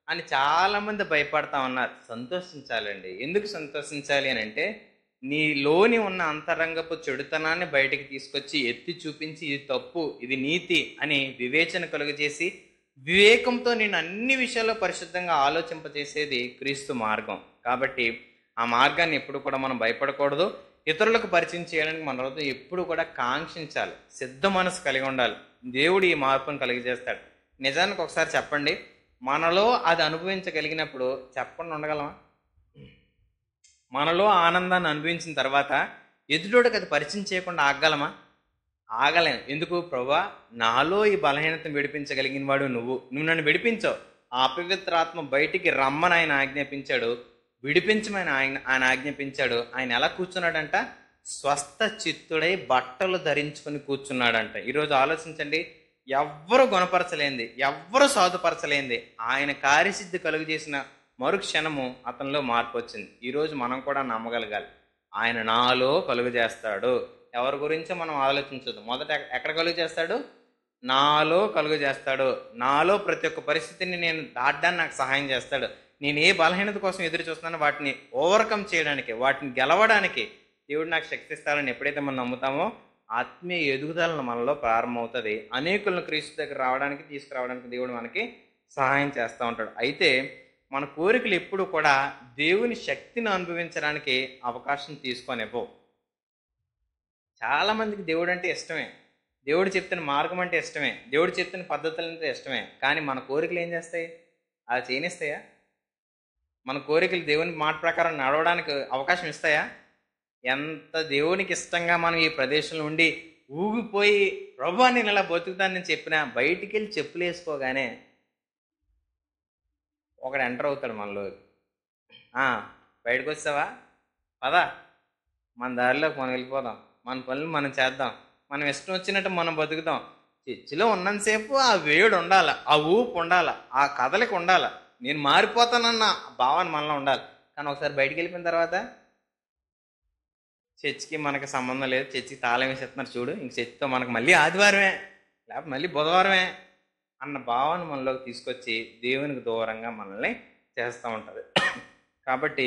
అని చాలామంది భయపడతా ఉన్నారు. సంతోషించాలండి. ఎందుకు సంతోషించాలి అని అంటే నీలోని ఉన్న అంతరంగపు చెడుతనాన్ని బయటికి తీసుకొచ్చి ఎత్తి చూపించి ఇది తప్పు, ఇది నీతి అని వివేచన కలుగజేసి వివేకంతో నేను అన్ని విషయాల్లో పరిశుద్ధంగా ఆలోచింపజేసేది క్రీస్తు మార్గం. కాబట్టి ఆ మార్గాన్ని ఎప్పుడు కూడా మనం భయపడకూడదు. ఇతరులకు పరిచయం చేయడానికి మన హృదయం ఎప్పుడు కూడా కాంక్షించాలి, సిద్ధ మనసు కలిగి ఉండాలి. దేవుడు ఈ మార్పును కలిగజేస్తాడు. నిజానికి ఒకసారి చెప్పండి, మనలో అది అనుభవించగలిగినప్పుడు చెప్పండి ఉండగలమా? మనలో ఆనందాన్ని అనుభవించిన తర్వాత ఎదుటోడికి అది పరిచయం చేయకుండా ఆగలమా? ఆగలేం. ఎందుకు? ప్రభువా, నాలో ఈ బలహీనతను విడిపించగలిగిన వాడు నువ్వు నన్ను విడిపించావు. ఆ అపవిత్రాత్మ బయటికి రమ్మని ఆయన ఆజ్ఞాపించాడు, విడిపించమని ఆయన ఆజ్ఞాపించాడు. ఆయన ఎలా కూర్చున్నాడంట? స్వస్థ చిత్తుడై బట్టలు ధరించుకొని కూర్చున్నాడంట. ఈరోజు ఆలోచించండి, ఎవ్వరు గుణపరచలేంది, ఎవ్వరు సాధుపరచలేంది ఆయన కార్యసిద్ధి కలుగు చేసిన మరుక్షణము అతనిలో మార్పు వచ్చింది. ఈరోజు మనం కూడా నమ్మగలగాలి, ఆయన నాలో కలుగు చేస్తాడు. ఎవరి గురించో మనం ఆలోచించదు. మొదట ఎక్కడ కలుగు చేస్తాడు? నాలో కలుగు చేస్తాడు. నాలో ప్రతి ఒక్క పరిస్థితిని నేను దాటడానికి నాకు సహాయం చేస్తాడు. నేను ఏ బలహీనత కోసం ఎదురు చూస్తున్నానో వాటిని ఓవర్కమ్ చేయడానికి, వాటిని గెలవడానికి దేవుడు నాకు శక్తి ఇస్తాడని ఎప్పుడైతే మనం నమ్ముతామో ఆత్మీయ ఎదుగుదలను మనలో ప్రారంభమవుతుంది. అనేకులను క్రీస్తు దగ్గర రావడానికి, తీసుకురావడానికి దేవుడు మనకి సహాయం చేస్తూ ఉంటాడు. అయితే మన కోరికలు ఎప్పుడు కూడా దేవుని శక్తిని అనుభవించడానికి అవకాశం తీసుకొనివ్వవు. చాలామందికి దేవుడు అంటే ఇష్టమే, దేవుడు చెప్తున్న మార్గం అంటే ఇష్టమే, దేవుడు చెప్తున్న పద్ధతులు అంటే ఇష్టమే. కానీ మన కోరికలు ఏం చేస్తాయి? అలా చేయనిస్తాయా? మన కోరికలు దేవుని మాట ప్రకారం నడవడానికి అవకాశం ఇస్తాయా? ఎంత దేవునికి ఇష్టంగా మనం ఈ ప్రదేశంలో ఉండి ఊగిపోయి ప్రభువా నేను ఇలా బతుకుతానని చెప్పినా బయటికి వెళ్ళి చెప్పులు వేసుకోగానే ఒకడు ఎంటర్ అవుతాడు మనలో. బయటకు వచ్చావా, పదా మన దారిలోకి మనం వెళ్ళిపోదాం, మన పనులు మనం చేద్దాం, మనం ఇష్టం వచ్చినట్టు మనం బతుకుతాం. చర్చిలో ఉన్నంతసేపు ఆ వేడు ఉండాలి, ఆ ఊపు ఉండాలి, ఆ కదలిక ఉండాలి, నేను మారిపోతానన్న భావన మనలో ఉండాలి. కానీ ఒకసారి బయటికి వెళ్ళిపోయిన తర్వాత చర్చికి మనకి సంబంధం లేదు, చర్చికి తాళం వేసేస్తున్నారు చూడు, ఇంక చర్చితో మనకు మళ్ళీ ఆదివారమే లేకపోతే మళ్ళీ బుధవారమే అన్న భావన మనలోకి తీసుకొచ్చి దేవునికి దూరంగా మనల్ని చేస్తూ ఉంటుంది. కాబట్టి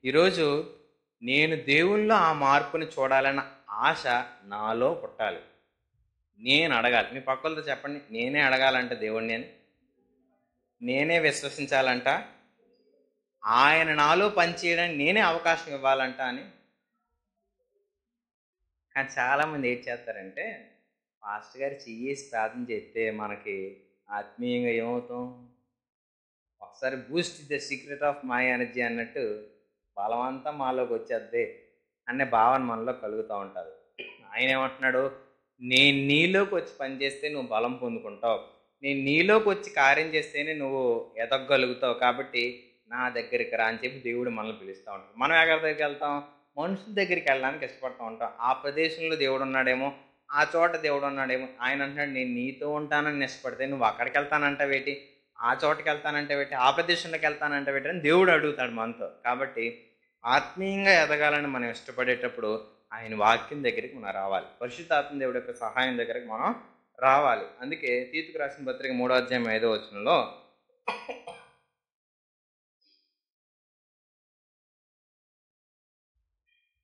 ఈరోజు నేను దేవుల్లో ఆ మార్పుని చూడాలన్న ఆశ నాలో పుట్టాలి. నేను అడగాలి. మీ పక్కలతో చెప్పండి, నేనే అడగాలంట దేవుణ్ణి అని, నేనే విశ్వసించాలంట, ఆయన నాలో పనిచేయడానికి నేనే అవకాశం ఇవ్వాలంట అని. కానీ చాలామంది ఏం చేస్తారంటే పాస్టర్ గారు చెయ్యేసి ప్రార్థన చేస్తే మనకి ఆత్మీయంగా ఏమవుతాం? ఒకసారి Boost the secret of my energy అన్నట్టు బలమంతా మాలోకి వచ్చేద్ది అనే భావన మనలో కలుగుతూ ఉంటుంది. ఆయన ఏమంటున్నాడు? నేను నీలోకి వచ్చి పనిచేస్తే నువ్వు బలం పొందుకుంటావు, నేను నీలోకి వచ్చి కార్యం చేస్తేనే నువ్వు ఎదగలుగుతావు, కాబట్టి నా దగ్గరికి రా అని చెప్పి దేవుడు మనల్ని పిలుస్తూ ఉంటాడు. మనం ఎక్కడి దగ్గరికి వెళ్తాం? మనుషుల దగ్గరికి వెళ్ళడానికి ఇష్టపడుతూ ఉంటాం. ఆ ప్రదేశంలో దేవుడు ఉన్నాడేమో, ఆ చోట దేవుడు ఉన్నాడేమో. ఆయన అంటున్నాడు నేను నీతో ఉంటానని ఇష్టపడితే నువ్వు అక్కడికి వెళ్తానంటావేటి? ఆ చోటుకి వెళ్తానంటే పెట్టి, ఆ ప్రదేశంలోకి వెళ్తానంటే పెట్టి అని దేవుడు అడుగుతాడు మనతో. కాబట్టి ఆత్మీయంగా ఎదగాలని మనం ఇష్టపడేటప్పుడు ఆయన వాక్యం దగ్గరికి మనం రావాలి, పరిశుద్ధాత్మ దేవుడి యొక్క సహాయం దగ్గరికి మనం రావాలి. అందుకే తీతుకు రాసిన పత్రిక 3వ అధ్యాయం 5వ వచనంలో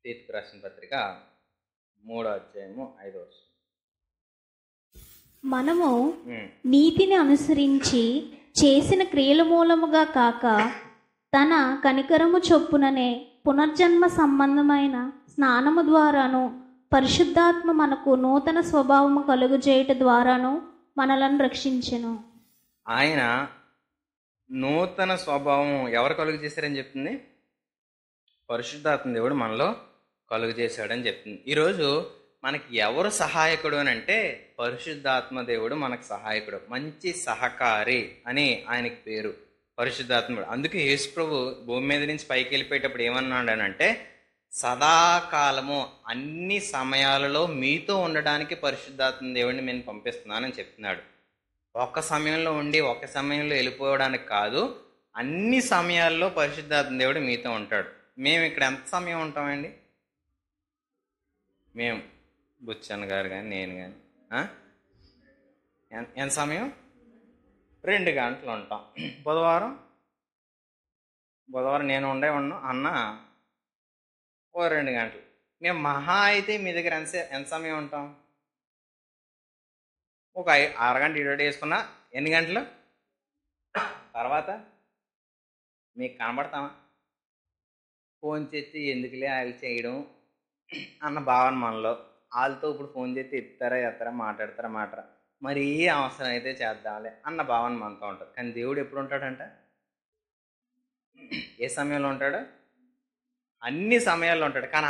తీతుకు రాసిన పత్రిక 3వ అధ్యాయము 5వ వచనం, మనము నీతిని అనుసరించి చేసిన క్రియల మూలముగా కాక తన కనికరము చొప్పుననే పునర్జన్మ సంబంధమైన స్నానము ద్వారాను పరిశుద్ధాత్మ మనకు నూతన స్వభావము కలుగజేయుట ద్వారాను మనలను రక్షించెను. ఆయన నూతన స్వభావం ఎవరు కలుగు చేశారని చెప్తుంది? పరిశుద్ధాత్మ దేవుడు మనలో కలుగు చేశాడని చెప్తుంది. ఈరోజు మనకి ఎవరు సహాయకుడు అని అంటే పరిశుద్ధాత్మ దేవుడు మనకు సహాయకుడు, మంచి సహకారి అని ఆయనకి పేరు పరిశుద్ధాత్ముడు. అందుకే యేసు ప్రభు భూమి మీద నుంచి పైకి వెళ్ళిపోయేటప్పుడు ఏమన్నాడు అని అంటే, సదాకాలము అన్ని సమయాలలో మీతో ఉండడానికి పరిశుద్ధాత్మ దేవుడిని నేను పంపిస్తున్నానని చెప్తున్నాడు. ఒక సమయంలో ఉండి ఒక సమయంలో వెళ్ళిపోవడానికి కాదు, అన్ని సమయాల్లో పరిశుద్ధాత్మ దేవుడు మీతో ఉంటాడు. మేము ఇక్కడ ఎంత సమయం ఉంటామండి? మేము బుచ్చన్న గారు కానీ నేను కానీ ఎంత సమయం? 2 గంటలు ఉంటాం. బుధవారం నేను ఉండను అన్న ఓ 2 గంటలు. మేము మహా అయితే మీ దగ్గర ఎంత సమయం ఉంటాం? ఒక అరగంట ఇడోటి వేసుకున్నా ఎన్ని గంటలు? తర్వాత మీకు కనబడతామా? ఫోన్ చేసి ఎందుకులే వాళ్ళు చేయడం అన్న భావన మనలో. వాళ్ళతో ఇప్పుడు ఫోన్ చేసి ఎత్తారా మాట్లాడతారా మరీ అవసరం అయితే చేద్దాంలే అన్న భావన మనతో ఉంటుంది. కానీ దేవుడు ఎప్పుడు ఉంటాడంట? ఏ సమయంలో ఉంటాడు? అన్ని సమయాల్లో ఉంటాడు. కానీ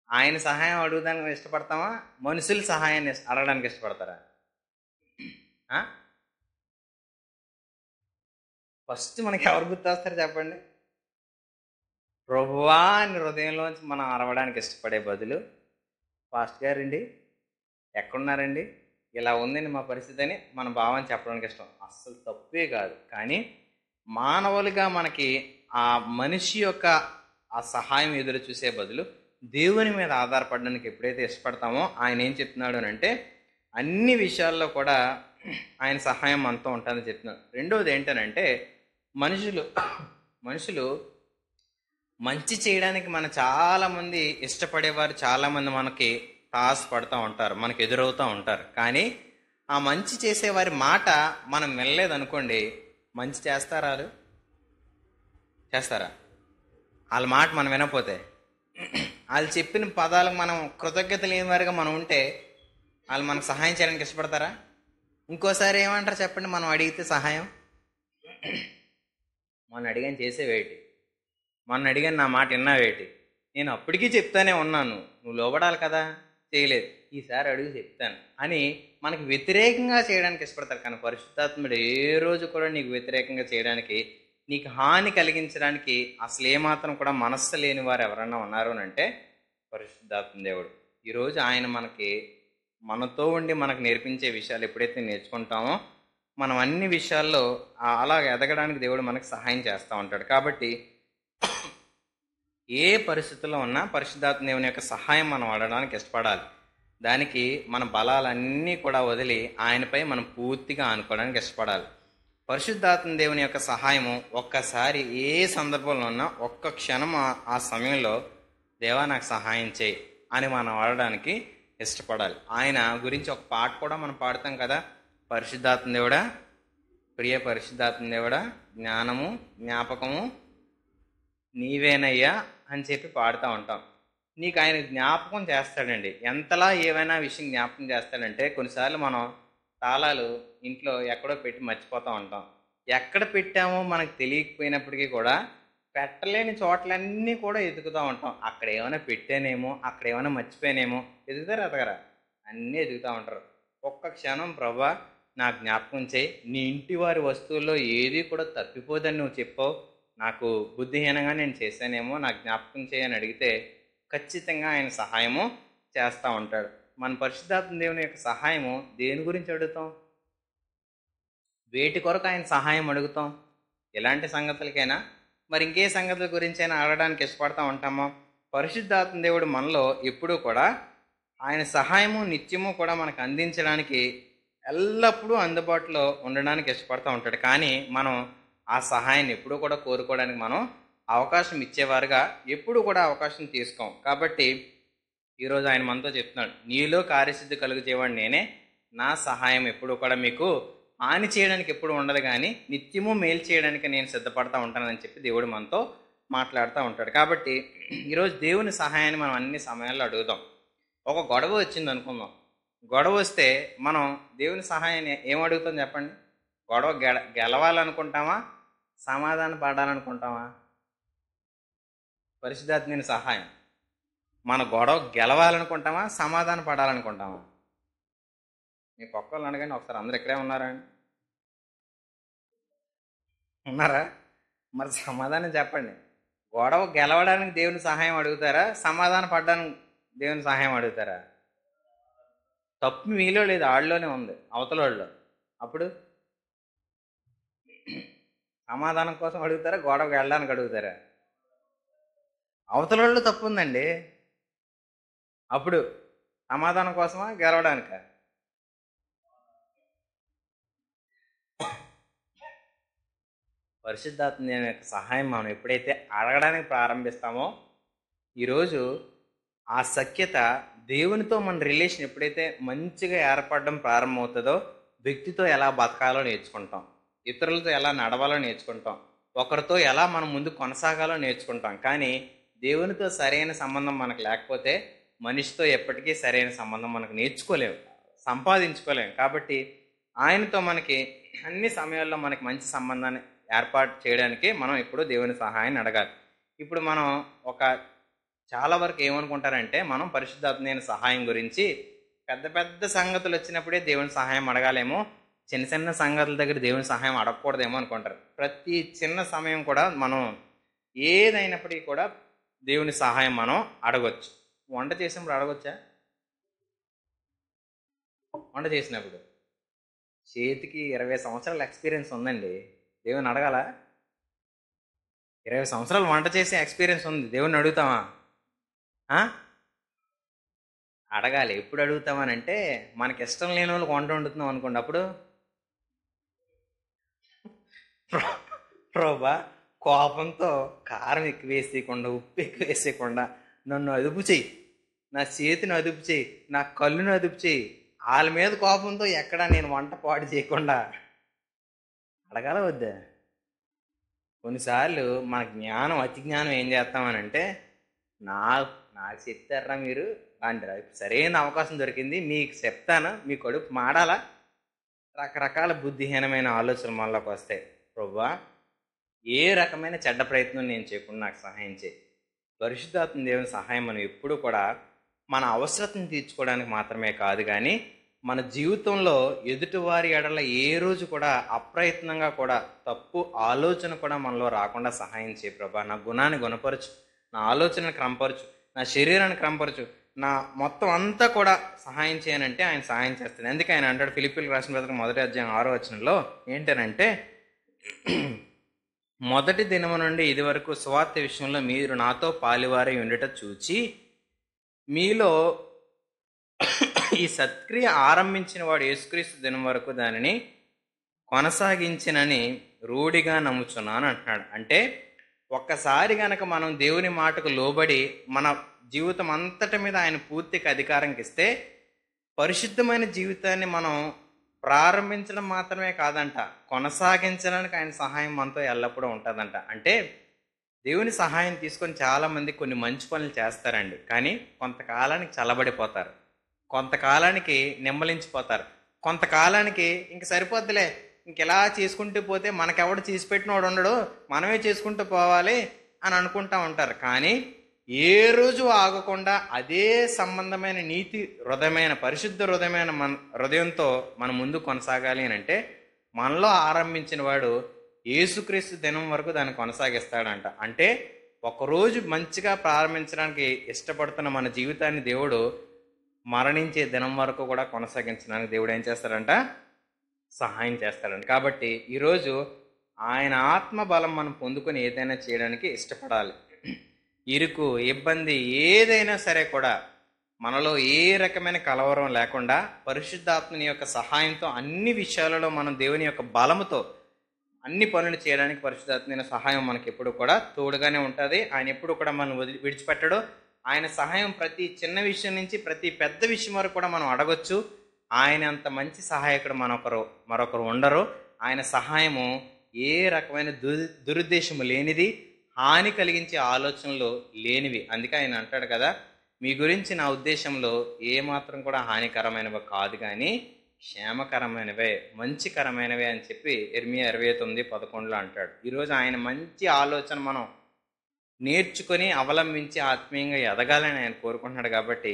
ఆయన సహాయం అడుగుదానికి ఇష్టపడతామా? మనుషుల సహాయాన్ని అడగడానికి ఇష్టపడతారా? ఫస్ట్ మనకి ఎవరు గుర్తొస్తారు చెప్పండి? ప్రభువా అని హృదయంలోంచి మనం అరవడానికి ఇష్టపడే బదులు, ఫాస్ట్ గారండి ఎక్కడున్నారండి, ఇలా ఉందండి మా పరిస్థితి అని మన భావం చెప్పడానికి ఇష్టం. అస్సలు తప్పే కాదు. కానీ మానవులుగా మనకి ఆ మనిషి యొక్క ఆ సహాయం ఎదురు చూసే బదులు దేవుని మీద ఆధారపడడానికి ఎప్పుడైతే ఇష్టపడతామో ఆయన ఏం చెప్తున్నాడు అని అంటే, అన్ని విషయాల్లో కూడా ఆయన సహాయం మనతో ఉంటుందని చెప్తున్నాడు. రెండవది ఏంటనంటే, మనుషులు మంచి చేయడానికి మన చాలామంది ఇష్టపడేవారు చాలామంది మనకి తాసపడుతూ ఉంటారు, మనకు ఎదురవుతూ ఉంటారు. కానీ ఆ మంచి చేసేవారి మాట మనం వినలేదనుకోండి, మంచి చేస్తారా? వాళ్ళ మాట మనం వినకపోతే, వాళ్ళు చెప్పిన పదాలకు మనం కృతజ్ఞత లేని వారిగా మనం ఉంటే వాళ్ళు మనకు సహాయం చేయడానికి ఇష్టపడతారా? ఇంకోసారి ఏమంటారు చెప్పండి? మనం అడిగితే సహాయం, మొన్న అడిగాను చేసేవేటి, మొన్న అడిగాను నా మాట విన్నావేటి, నేను అప్పటికీ చెప్తానే ఉన్నాను, నువ్వు లోబడాలి కదా, చేయలేదు, ఈసారి అడుగు చెప్తాను అని మనకు వ్యతిరేకంగా చేయడానికి ఇష్టపడతారు. కానీ పరిశుద్ధాత్ముడు ఏ రోజు కూడా నీకు వ్యతిరేకంగా చేయడానికి, నీకు హాని కలిగించడానికి అసలు ఏమాత్రం కూడా మనస్సు లేని వారు ఎవరన్నా ఉన్నారు అని అంటే పరిశుద్ధాత్మ దేవుడు. ఈరోజు ఆయన మనతో ఉండి మనకు నేర్పించే విషయాలు ఎప్పుడైతే నేర్చుకుంటామో మనం అన్ని విషయాల్లో అలా ఎదగడానికి దేవుడు మనకు సహాయం చేస్తూ ఉంటాడు. కాబట్టి ఏ పరిస్థితుల్లో ఉన్నా పరిశుద్ధాత్మ దేవుని యొక్క సహాయం మనం అడగడానికి ఇష్టపడాలి. దానికి మన బలాలన్నీ కూడా వదిలి ఆయనపై మనం పూర్తిగా ఆనుకోవడానికి ఇష్టపడాలి. పరిశుద్ధాత్మ దేవుని యొక్క సహాయము ఒక్కసారి ఏ సందర్భంలో ఉన్నా ఒక్క క్షణం ఆ సమయంలో దేవా నాకు సహాయం చేయి అని మనం అడగడానికి ఇష్టపడాలి. ఆయన గురించి ఒక పాట కూడా మనం పాడతాం కదా, పరిశుద్ధాత్మ దేవుడా, ప్రియ పరిశుద్ధాత్మ దేవుడా, జ్ఞానము జ్ఞాపకము నీవేనయ్యా అని చెప్పి పాడుతూ ఉంటాం. నీకు ఆయన జ్ఞాపకం చేస్తాడండి. ఎంతలా ఏవైనా విషయం జ్ఞాపకం చేస్తాడంటే, కొన్నిసార్లు మనం తాళాలు ఇంట్లో ఎక్కడో పెట్టి మర్చిపోతూ ఉంటాం. ఎక్కడ పెట్టామో మనకు తెలియకపోయినప్పటికీ కూడా పెట్టలేని చోట్లన్నీ కూడా ఎదుగుతూ ఉంటాం. అక్కడ ఏమైనా పెట్టానేమో, అక్కడ ఏమైనా మర్చిపోయానేమో, ఎదుగుతారా అన్నీ ఎదుగుతూ ఉంటారు. ఒక్క క్షణం ప్రభా నా జ్ఞాపకం చేయి, నీ ఇంటి వారి వస్తువుల్లో ఏది కూడా తప్పిపోదని నువ్వు చెప్పావు, నాకు బుద్ధిహీనంగా నేను చేశానేమో, నాకు జ్ఞాపకం చేయని అడిగితే ఖచ్చితంగా ఆయన సహాయము చేస్తూ ఉంటాడు. మన పరిశుద్ధాత్మ దేవుని యొక్క సహాయము దేని గురించి అడుగుతాం? వేటి కొరకు ఆయన సహాయం అడుగుతాం? ఎలాంటి సంగతులకైనా, మరి ఇంకే సంగతుల గురించైనా అడగడానికి ఇష్టపడతా ఉంటామో? పరిశుద్ధాత్మ దేవుడు మనలో ఎప్పుడూ కూడా ఆయన సహాయము నిత్యము కూడా మనకు అందించడానికి ఎల్లప్పుడూ అందుబాటులో ఉండడానికి ఇష్టపడతా ఉంటాడు. కానీ మనం ఆ సహాయాన్ని ఎప్పుడూ కూడా కోరుకోవడానికి మనం అవకాశం ఇచ్చేవారుగా ఎప్పుడు కూడా అవకాశం తీసుకోం. కాబట్టి ఈరోజు ఆయన మనతో చెప్తున్నాడు, నీలో కార్యసిద్ధి కలుగుచేవాడు నేనే, నా సహాయం ఎప్పుడు కూడా మీకు హాని చేయడానికి ఎప్పుడు ఉండదు, కానీ నిత్యము మేలు చేయడానికి నేను సిద్ధపడతా ఉంటానని చెప్పి దేవుడు మనతో మాట్లాడుతూ ఉంటాడు. కాబట్టి ఈరోజు దేవుని సహాయాన్ని మనం అన్ని సమయాల్లో అడుగుదాం. ఒక గొడవ వచ్చింది అనుకుందాం. గొడవ వస్తే మనం దేవుని సహాయాన్ని ఏం అడుగుతాం చెప్పండి? గొడవ గెలవాలనుకుంటామా, సమాధానం పడాలనుకుంటామా? పరిశుద్ధాత్మని సహాయం. మన గొడవ గెలవాలనుకుంటామా, సమాధానం పడాలనుకుంటామా? మీ పక్కలు అనగానే ఒకసారి అందరు ఇక్కడే ఉన్నారా అండి? ఉన్నారా? మరి సమాధానం చెప్పండి. గొడవ గెలవడానికి దేవుని సహాయం అడుగుతారా, సమాధానం పడడానికి దేవుని సహాయం అడుగుతారా? తప్పు మీలో లేదు, ఆళ్ళలోనే ఉంది, అవతలోళ్ళలో. అప్పుడు సమాధానం కోసం అడుగుతారా, గొడవ వెళ్ళడానికి అడుగుతారా? అవతలోళ్ళు తప్పు ఉందండి. అప్పుడు సమాధానం కోసమా, గెలవడానిక? పరిశుద్ధాత్మ యొక్క సహాయం మనం ఎప్పుడైతే అడగడానికి ప్రారంభిస్తామో, ఈరోజు ఆ సఖ్యత దేవునితో మన రిలేషన్ ఎప్పుడైతే మంచిగా ఏర్పడడం ప్రారంభమవుతుందో, వ్యక్తితో ఎలా బతకాలో నేర్చుకుంటాం, ఇతరులతో ఎలా నడవాలో నేర్చుకుంటాం, ఒకరితో ఎలా మనం ముందు కొనసాగాలో నేర్చుకుంటాం. కానీ దేవునితో సరైన సంబంధం మనకు లేకపోతే మనిషితో ఎప్పటికీ సరైన సంబంధం మనకు నేర్చుకోలేము, సంపాదించుకోలేము. కాబట్టి ఆయనతో మనకి అన్ని సమయాల్లో మనకి మంచి సంబంధాన్ని ఏర్పాటు చేయడానికి మనం ఇప్పుడు దేవుని సహాయాన్ని అడగాలి. ఇప్పుడు మనం చాలా వరకు ఏమనుకుంటారంటే, మనం పరిశుద్ధాత్మ సహాయం గురించి పెద్ద పెద్ద సంగతులు వచ్చినప్పుడే దేవుని సహాయం అడగాలేమో, చిన్న చిన్న సంగతుల దగ్గర దేవుని సహాయం అడగకూడదేమో అనుకుంటారు. ప్రతి చిన్న సమయం కూడా మనం ఏదైనప్పటికీ కూడా దేవుని సహాయం మనం అడగొచ్చు. వంట చేసినప్పుడు అడగొచ్చా? వంట చేసినప్పుడు చేతికి 20 సంవత్సరాల ఎక్స్పీరియన్స్ ఉందండి, దేవుని అడగాల? 20 సంవత్సరాలు వంట చేసే ఎక్స్పీరియన్స్ ఉంది, దేవుని అడుగుతామా? అడగాలి. ఎప్పుడు అడుగుతామనంటే, మనకి ఇష్టం లేని వాళ్ళకి వంట వండుతున్నాం అనుకోండి, అప్పుడు ప్రభా కోపంతో కారం ఎక్కువ వేసేయకుండా, ఉప్పు ఎక్కువ వేసేయకుండా నన్ను అదుపు చెయ్యి, నా చేతిని అదుపు చెయ్యి, నా కళ్ళుని అదుపు చెయ్యి. వాళ్ళ మీద కోపంతో ఎక్కడ నేను వంట పాడు చేయకుండా అడగాల వద్దా? కొన్నిసార్లు మన జ్ఞానం, అతి జ్ఞానం ఏం చేస్తామనంటే, నాకు చెప్తారా మీరు అంటారా, సరైన అవకాశం దొరికింది మీకు చెప్తాను, మీ కడుపు మాడాలా? రకరకాల బుద్ధిహీనమైన ఆలోచనలు మనలోకి వస్తాయి. ప్రభువా, ఏ రకమైన చెడ్డ ప్రయత్నం నేను చేయకుండా నాకు సహాయం చేయి. పరిశుద్ధాత్మ దేవుని సహాయం మనం ఎప్పుడు కూడా మన అవసరతను తీర్చుకోవడానికి మాత్రమే కాదు, కానీ మన జీవితంలో ఎదుటివారి ఎడల ఏ రోజు కూడా అప్రయత్నంగా కూడా తప్పు ఆలోచన కూడా మనలో రాకుండా సహాయం చేయి ప్రభా. నా గుణాన్ని గుణపరచు, నా ఆలోచనను క్రమపరచు, నా శరీరాన్ని క్రమపరచు, నా మొత్తం అంతా కూడా సహాయం చేయనంటే ఆయన సహాయం చేస్తాడు. అందుకే ఆయన అంటాడు ఫిలిప్పీయులకు రాసిన పత్రిక 1:6 ఏంటనంటే, మొదటి దినము నుండి ఇది వరకు సువార్త విషయంలో మీరు నాతో పాలివారై ఉండట చూచి, మీలో ఈ సత్క్రియ ఆరంభించిన వాడు యేసుక్రీస్తు దినం వరకు దానిని కొనసాగించినని రూఢిగా నమ్ముచున్నాను అంటున్నాడు. అంటే ఒక్కసారి గనక మనం దేవుని మాటకు లోబడి మన జీవితం అంతటి మీద ఆయన పూర్తిగా అధికారంకి ఇస్తే, పరిశుద్ధమైన జీవితాన్ని మనం ప్రారంభించడం మాత్రమే కాదంట, కొనసాగించడానికి ఆయన సహాయం మనతో ఎల్లప్పుడూ ఉంటుందంట. అంటే దేవుని సహాయం తీసుకొని చాలామంది కొన్ని మంచి పనులు చేస్తారండి, కానీ కొంతకాలానికి చల్లబడిపోతారు, కొంతకాలానికి నెమ్మలించిపోతారు, కొంతకాలానికి ఇంక సరిపోద్దులే, ఇంకెలా చేసుకుంటూ పోతే మనకెవడు చేసి పెట్టినవాడు ఉండడు, మనమే చేసుకుంటూ పోవాలి అని అనుకుంటా ఉంటారు. కానీ ఏ రోజు ఆగకుండా అదే సంబంధమైన నీతి హృదయమైన, పరిశుద్ధ హృదయమైన హృదయంతో మనం ముందు కొనసాగాలి అని అంటే, మనలో ఆరంభించిన వాడు యేసుక్రీస్తు దినం వరకు దాన్ని కొనసాగిస్తాడంట. అంటే ఒకరోజు మంచిగా ప్రారంభించడానికి ఇష్టపడుతున్న మన జీవితాన్ని దేవుడు మరణించే దినం వరకు కూడా కొనసాగించడానికి దేవుడు ఏం చేస్తాడంట? సహాయం చేస్తాడండి. కాబట్టి ఈరోజు ఆయన ఆత్మ బలం మనం పొందుకొని ఏదైనా చేయడానికి ఇష్టపడాలి. ఇరుకు, ఇబ్బంది ఏదైనా సరే కూడా మనలో ఏ రకమైన కలవరం లేకుండా పరిశుద్ధాత్మని యొక్క సహాయంతో అన్ని విషయాలలో మనం దేవుని యొక్క బలముతో అన్ని పనులు చేయడానికి పరిశుద్ధాత్మైన సహాయం మనకి ఎప్పుడు కూడా తోడుగానే ఉంటుంది. ఆయన ఎప్పుడు కూడా మనం విడిచిపెట్టడు. ఆయన సహాయం ప్రతి చిన్న విషయం నుంచి ప్రతి పెద్ద విషయం వరకు కూడా మనం అడగొచ్చు. ఆయన అంత మంచి సహాయకుడు మరొకరు ఉండరు. ఆయన సహాయము ఏ రకమైన దురుద్దేశము లేనిది, హాని కలిగించే ఆలోచనలు లేనివి. అందుకే ఆయన అంటాడు కదా, మీ గురించి నా ఉద్దేశంలో ఏమాత్రం కూడా హానికరమైనవి కాదు కానీ క్షేమకరమైనవే, మంచికరమైనవే అని చెప్పి ఇర్మియా 29:11 అంటాడు. ఈరోజు ఆయన మంచి ఆలోచన మనం నేర్చుకొని అవలంబించి ఆత్మీయంగా ఎదగాలని ఆయన కోరుకుంటున్నాడు. కాబట్టి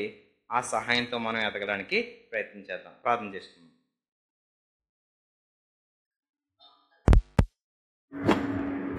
ఆ సహాయంతో మనం ఎదగడానికి ప్రయత్నం చేద్దాం. ప్రార్థన చేసుకుందాం.